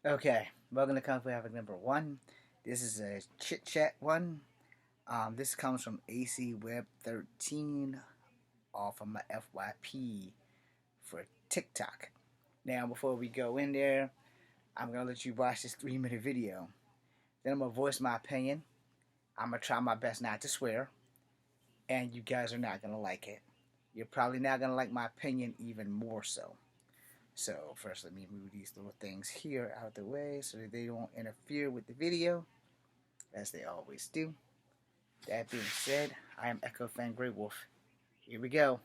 Okay, welcome to Kung Fu Havoc number 1. This is a Chit Chat one. This comes from AC Web 13 off of my FYP for TikTok. Now, before we go in there, I'm going to let you watch this 3-minute video. Then I'm going to voice my opinion. I'm going to try my best not to swear. And you guys are not going to like it. You're probably not going to like my opinion even more so. So first let me move these little things here out of the way so that they don't interfere with the video, as they always do. That being said, I am Echo Fan Grey Wolf. Here we go.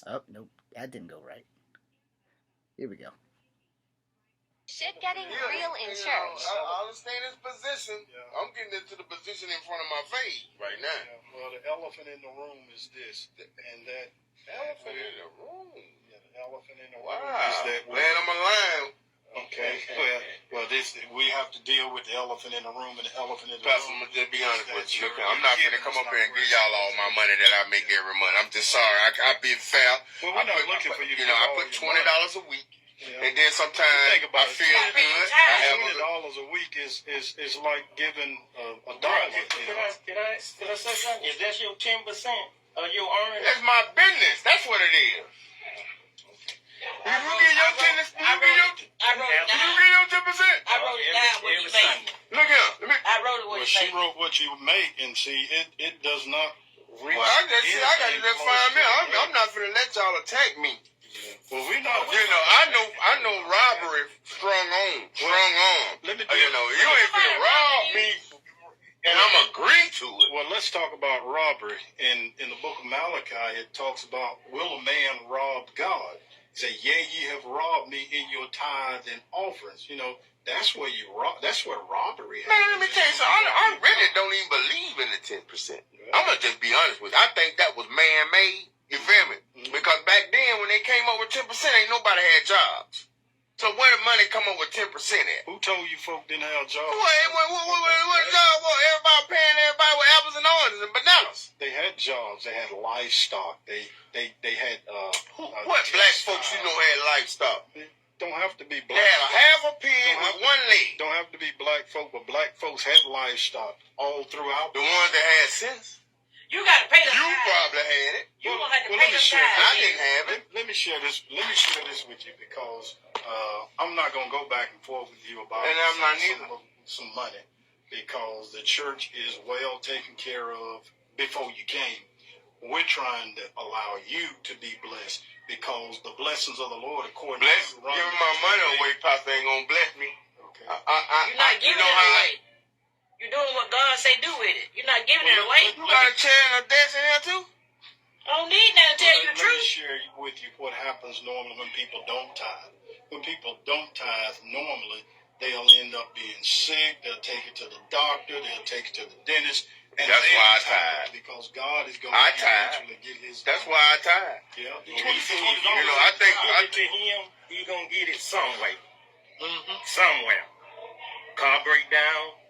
Oh, nope, that didn't go right. Here we go. Shit getting real in church. I understand his position. Yeah. I'm getting into the position in front of my face right now. Yeah. Well, the elephant in the room is this, and that elephant in the room. Yeah, the elephant in the room is that. Man, I'm alive. Okay. Well, we have to deal with the elephant in the room and the elephant in the Pastor, room. I'm just be honest with you. I'm not gonna come up here and give y'all all my money that I make every month. I'm just sorry. I've been foul. Well, we're not looking for you. I put $20 a week. Yeah. And then sometimes I feel good. $20 a week is like giving a dollar. Can I say something? Is that your 10% of your earnings? That's my business. That's what it is. You get your 10%. I wrote it down. You get your 10%. I wrote it down what you make. Look here. I wrote it what you make. She wrote what you make, and see, it does not reach. Well, I got to just find me. I'm not finna let y'all attack me. Well, we're not. I know robbery strong on. Let me. You ain't finna rob me, and I'm agree to it. Well, let's talk about robbery. In the book of Malachi, it talks about, will a man rob God? He said, yea, ye have robbed me in your tithes and offerings. That's where you rob. That's where robbery happens. Man, let me tell you something. I really don't even believe in the 10%. I'm gonna just be honest with you. I think that was man-made. You feel me? Mm-hmm. Because back then, when they came up with 10%, ain't nobody had jobs. So where did money come up with 10% at? Who told you folk didn't have jobs? What job was everybody paying everybody with apples and oranges and bananas? They had jobs. They had livestock. They had what black folks you know had livestock? They don't have to be black. They had a half a pig with one leg. Don't have to be black folk, but black folks had livestock all throughout. The ones that had sense. You got to pay the You tithe. probably had it. You gonna have to pay the tithe. I didn't have it. Let me share this. Let me share this with you because I'm not gonna go back and forth with you about and I'm not neither. Some money because the church is well taken care of before you came. We're trying to allow you to be blessed because the blessings of the Lord, according to giving my money away, Pastor ain't gonna bless me. You're Okay. not giving it away. You're doing what God say do with it. You're not giving it away. You got a chair and a desk in there too? I don't need that to tell you the truth. Let me share with you what happens normally when people don't tithe. When people don't tithe, normally they'll end up being sick. They'll take it to the doctor. They'll take it to the dentist. And that's why I tithe. Because God is going to eventually get his. That's why I tithe. Yeah. I think to him, he's going to get it some way. Mm-hmm. Somewhere. Car breakdown.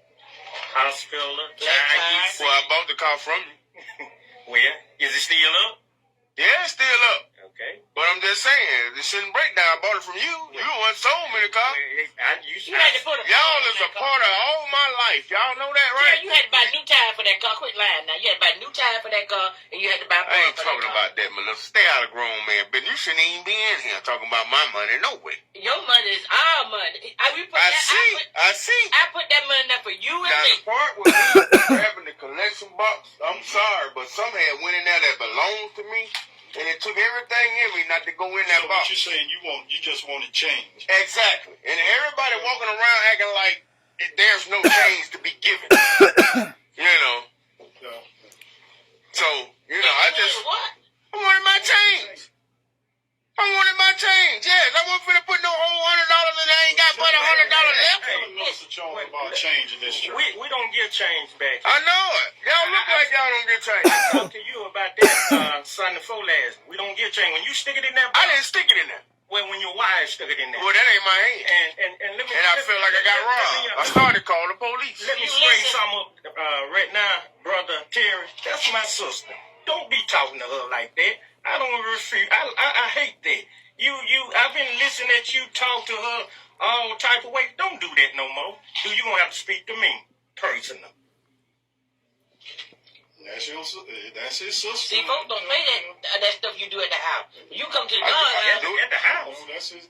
Hospital. Well, I bought the car from you. Where? Is it still up? Yeah, it's still up. Okay. But I'm just saying, it shouldn't break down. I bought it from you. You the one sold me the car. You had to put y'all is a part of all my life. Y'all know that, right? Yeah, you had to buy new tire for that car. Quit lying now. You had to buy new tire for that car, and you had to buy. I ain't talking about that, Melissa. Stay out of grown man. But you shouldn't even be in here talking about my money. No way. Your money is our money. I see. I put that money there for you and now, me. The part with me grabbing the collection box, I'm sorry, but some had went in there that belongs to me. And it took everything in me not to go in that box. So what you're saying, you just want to change. Exactly. And everybody walking around acting like there's no change to be given. Yeah. So, I just... What? I wanted my change. Yes, I wasn't finna put no whole $100 and I ain't got but $100 left. Mr. Charles about change in this church. We don't give change back. I know it. Y'all look like y'all don't get change. I talked to you about that Sunday before last. We don't give change. When you stick it in that box, I didn't stick it in there. Well, when your wife stuck it in there. Well, that ain't my hand. And let me. And I feel like I got robbed. I started calling the police. Let me straighten something up right now, brother Terry. That's my sister. Don't be talking to her like that. I don't refuse. I hate that. I've been listening at you talk to her all type of ways. Don't do that no more. You gonna have to speak to me personally. That's his sister. See, folks don't say that stuff you do at the house. You come to the I God's do house. it At the house. That's his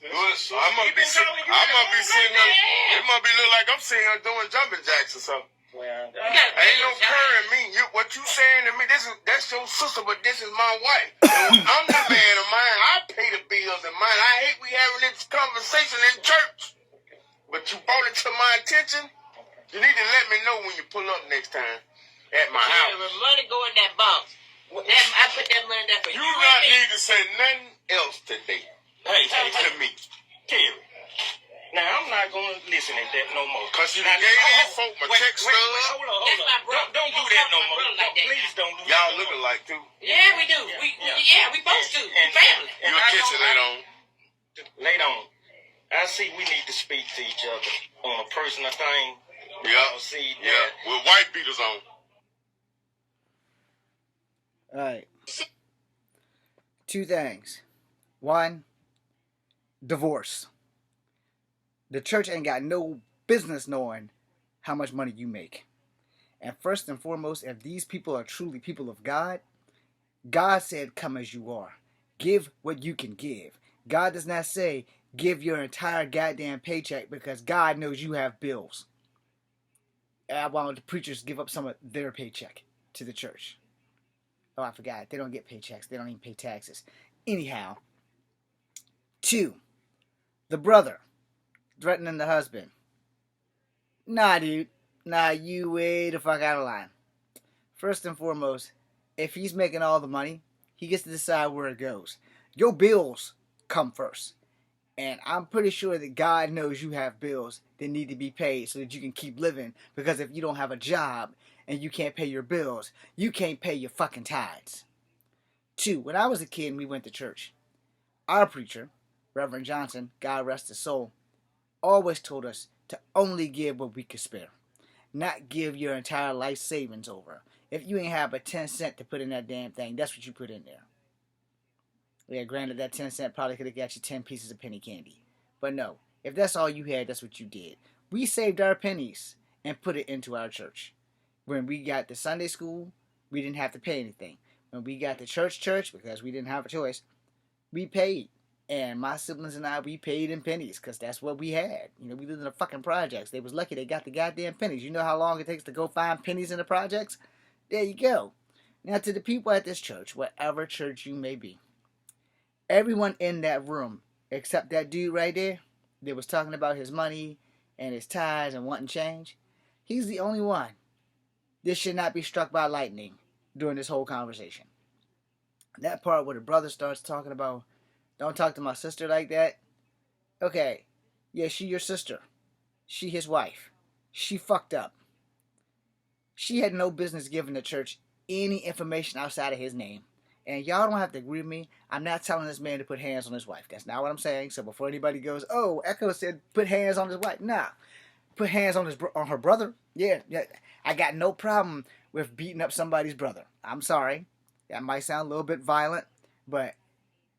I must be sitting that. there. It must be look like I'm sitting here doing jumping jacks or something. Well, Ain't no curring me. What you saying to me? That's your sister, but this is my wife. I'm the man of mine. I pay the bills of mine. I hate we having this conversation in church, but you brought it to my attention. You need to let me know when you pull up next time at my house. The money go in that box. I put that money there for You you. not need to say nothing else today. hey, To me. Terry. Now, I'm not going to listen at that no more. Because you gave these folk my check stub. Hold on. That's my brother. Don't do that no more. Please don't do that. Y'all look alike, too. Yeah, we do. We supposed to. We family. You a kitchen later on. Later on. I see we need to speak to each other on a personal thing. Yeah. See Yeah. that. With white beaters on. Alright. Two things. One, divorce. The church ain't got no business knowing how much money you make. And first and foremost, if these people are truly people of God, God said, come as you are. Give what you can give. God does not say, give your entire goddamn paycheck, because God knows you have bills. And why don't the preachers give up some of their paycheck to the church? Oh, I forgot. They don't get paychecks. They don't even pay taxes. Anyhow. Two, the brother threatening the husband. Nah, dude. Nah, you way the fuck out of line. First and foremost, if he's making all the money, he gets to decide where it goes. Your bills come first. And I'm pretty sure that God knows you have bills that need to be paid so that you can keep living. Because if you don't have a job and you can't pay your bills, you can't pay your fucking tithes. Two, when I was a kid and we went to church, our preacher, Reverend Johnson, God rest his soul, always told us to only give what we could spare. Not give your entire life savings over. If you ain't have a 10 cent to put in that damn thing, that's what you put in there. Yeah, granted, that 10 cent probably could have got you 10 pieces of penny candy. But no, if that's all you had, that's what you did. We saved our pennies and put it into our church. When we got to Sunday school, we didn't have to pay anything. When we got to church, because we didn't have a choice, we paid. And my siblings and I, we paid in pennies, because that's what we had. You know, we lived in the fucking projects. They was lucky they got the goddamn pennies. You know how long it takes to go find pennies in the projects? There you go. Now, to the people at this church, whatever church you may be, everyone in that room, except that dude right there that was talking about his money and his ties and wanting change, he's the only one. This should not be struck by lightning during this whole conversation. That part where the brother starts talking about, don't talk to my sister like that. Okay, yeah, she your sister. She his wife. She fucked up. She had no business giving the church any information outside of his name. And y'all don't have to agree with me. I'm not telling this man to put hands on his wife. That's not what I'm saying. So before anybody goes, oh, Echo said put hands on his wife. Nah, put hands on her brother. Yeah, I got no problem with beating up somebody's brother. I'm sorry. That might sound a little bit violent, but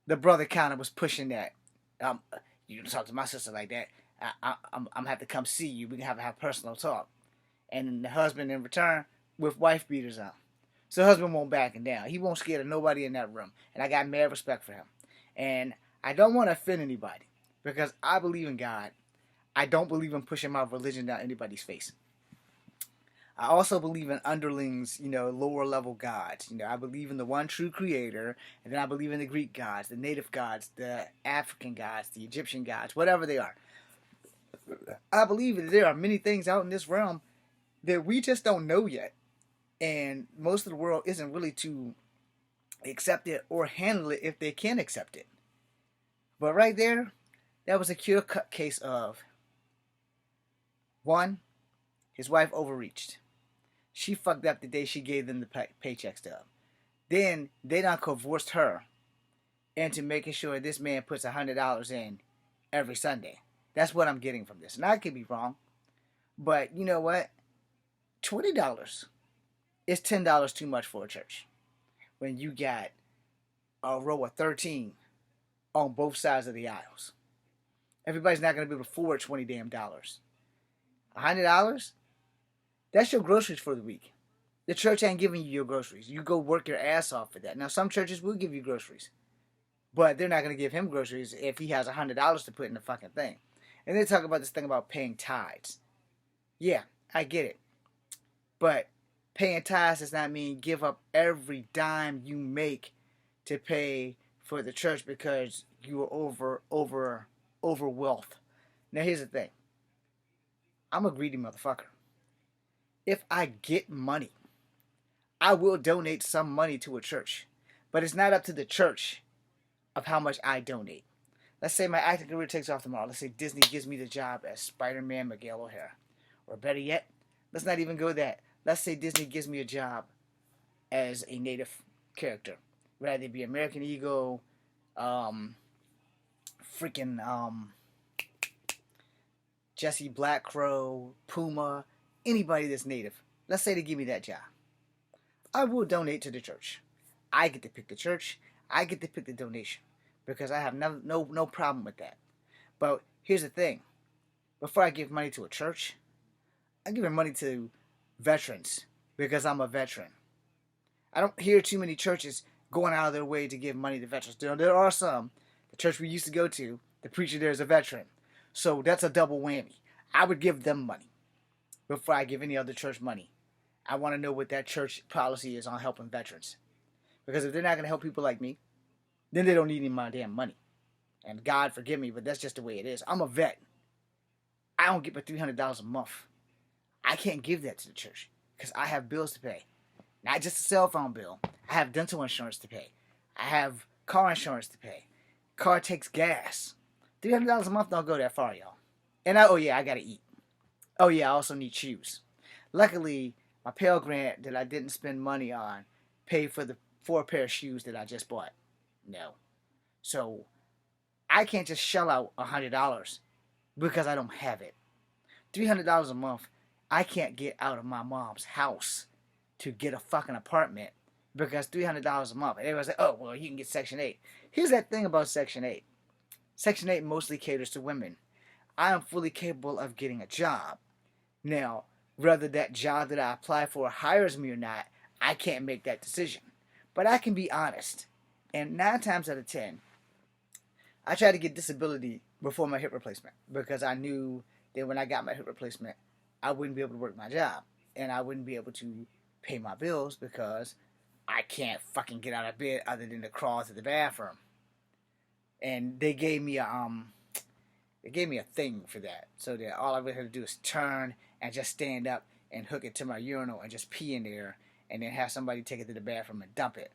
the brother kind of was pushing that. You don't talk to my sister like that. I'm gonna have to come see you. We can have personal talk. And the husband in return with wife beaters on. So the husband won't backing down. He won't scare of nobody in that room. And I got mad respect for him. And I don't want to offend anybody, because I believe in God. I don't believe in pushing my religion down anybody's face. I also believe in underlings, lower level gods. I believe in the one true creator, and then I believe in the Greek gods, the native gods, the African gods, the Egyptian gods, whatever they are. I believe that there are many things out in this realm that we just don't know yet. And most of the world isn't really to accept it or handle it if they can accept it. But right there, that was a clear-cut case of, one, his wife overreached. She fucked up the day she gave them the paycheck stub. Then they done coerced her into making sure this man puts $100 in every Sunday. That's what I'm getting from this. And I could be wrong. But you know what? $20 is $10 too much for a church. When you got a row of 13 on both sides of the aisles. Everybody's not going to be able to afford $20 damn. $100? That's your groceries for the week. The church ain't giving you your groceries. You go work your ass off for that. Now, some churches will give you groceries, but they're not going to give him groceries if he has $100 to put in the fucking thing. And they talk about this thing about paying tithes. Yeah, I get it. But paying tithes does not mean give up every dime you make to pay for the church because you are over wealth. Now, here's the thing. I'm a greedy motherfucker. If I get money, I will donate some money to a church. But it's not up to the church of how much I donate. Let's say my acting career takes off tomorrow. Let's say Disney gives me the job as Spider-Man Miguel O'Hara. Or better yet, let's not even go that. Let's say Disney gives me a job as a native character. Whether it be American Eagle, Jesse Black Crow, Puma, anybody that's native. Let's say they give me that job. I will donate to the church. I get to pick the church. I get to pick the donation. Because I have no problem with that. But here's the thing. Before I give money to a church, I give money to veterans. Because I'm a veteran. I don't hear too many churches going out of their way to give money to veterans. There are some. The church we used to go to, the preacher there is a veteran. So that's a double whammy. I would give them money before I give any other church money. I want to know what that church policy is on helping veterans. Because if they're not going to help people like me, then they don't need any of my damn money. And God forgive me, but that's just the way it is. I'm a vet. I don't get but $300 a month. I can't give that to the church because I have bills to pay. Not just a cell phone bill. I have dental insurance to pay. I have car insurance to pay. Car takes gas. $300 a month don't go that far, y'all. And I gotta eat. Oh yeah, I also need shoes. Luckily, my Pell Grant that I didn't spend money on paid for the 4 pair of shoes that I just bought. No. So, I can't just shell out $100 because I don't have it. $300 a month, I can't get out of my mom's house to get a fucking apartment because $300 a month. And everybody's like, oh, well, you can get Section 8. Here's that thing about Section 8. Section 8 mostly caters to women. I am fully capable of getting a job. Now, whether that job that I apply for hires me or not, I can't make that decision. But I can be honest. And 9 times out of 10, I tried to get disability before my hip replacement because I knew that when I got my hip replacement, I wouldn't be able to work my job. And I wouldn't be able to pay my bills because I can't fucking get out of bed other than to crawl to the bathroom. And they gave me a thing for that. So that all I really had to do is turn and just stand up and hook it to my urinal and just pee in there and then have somebody take it to the bathroom and dump it.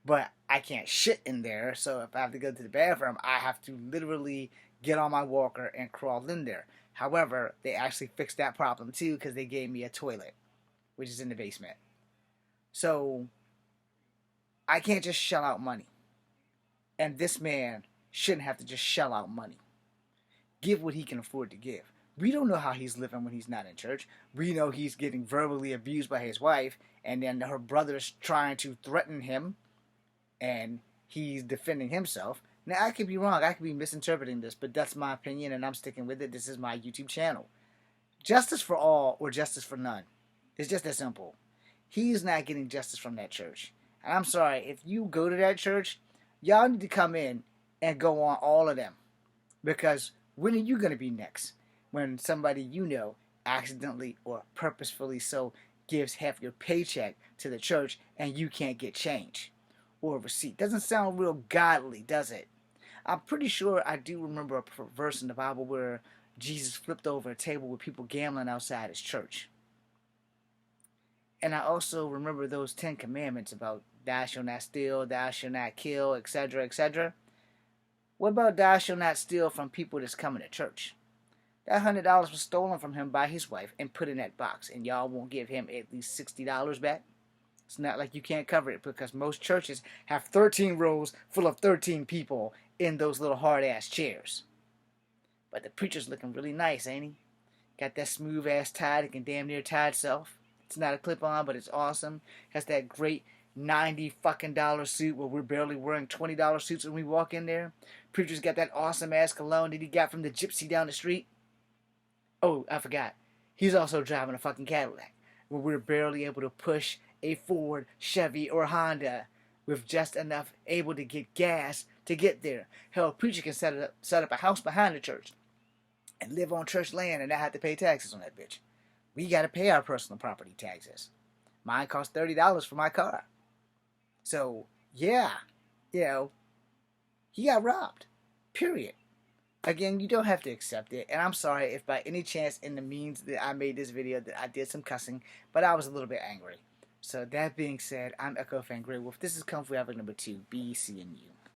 But I can't shit in there, so if I have to go to the bathroom, I have to literally get on my walker and crawl in there. However, they actually fixed that problem too because they gave me a toilet, which is in the basement. So, I can't just shell out money. And this man shouldn't have to just shell out money. Give what he can afford to give. We don't know how he's living when he's not in church. We know he's getting verbally abused by his wife, and then her brother's trying to threaten him, and he's defending himself. Now, I could be wrong. I could be misinterpreting this, but that's my opinion, and I'm sticking with it. This is my YouTube channel. Justice for all or justice for none. It's just that simple. He's not getting justice from that church. And I'm sorry, if you go to that church, y'all need to come in and go on all of them. Because when are you going to be next? When somebody you know accidentally or purposefully so gives half your paycheck to the church and you can't get change or a receipt. Doesn't sound real godly, does it? I'm pretty sure I do remember a verse in the Bible where Jesus flipped over a table with people gambling outside his church. And I also remember those 10 commandments about thou shalt not steal, thou shalt not kill, etc., etc. What about thou shalt not steal from people that's coming to church? That $100 was stolen from him by his wife and put in that box, and y'all won't give him at least $60 back? It's not like you can't cover it because most churches have 13 rows full of 13 people in those little hard-ass chairs. But the preacher's looking really nice, ain't he? Got that smooth-ass tie that can damn near tie itself. It's not a clip-on, but it's awesome. Has that great $90 fucking suit where we're barely wearing $20 suits when we walk in there. Preacher's got that awesome ass cologne that he got from the gypsy down the street. Oh, I forgot. He's also driving a fucking Cadillac where we're barely able to push a Ford, Chevy, or Honda with just enough able to get gas to get there. Hell, Preacher can set up a house behind the church and live on church land and not have to pay taxes on that bitch. We got to pay our personal property taxes. Mine cost $30 for my car. So, yeah, he got robbed. Period. Again, you don't have to accept it. And I'm sorry if by any chance in the means that I made this video that I did some cussing, but I was a little bit angry. So that being said, I'm Echo Fan Grey Wolf. This is Kung Fu Havoc number 2. Be seeing you.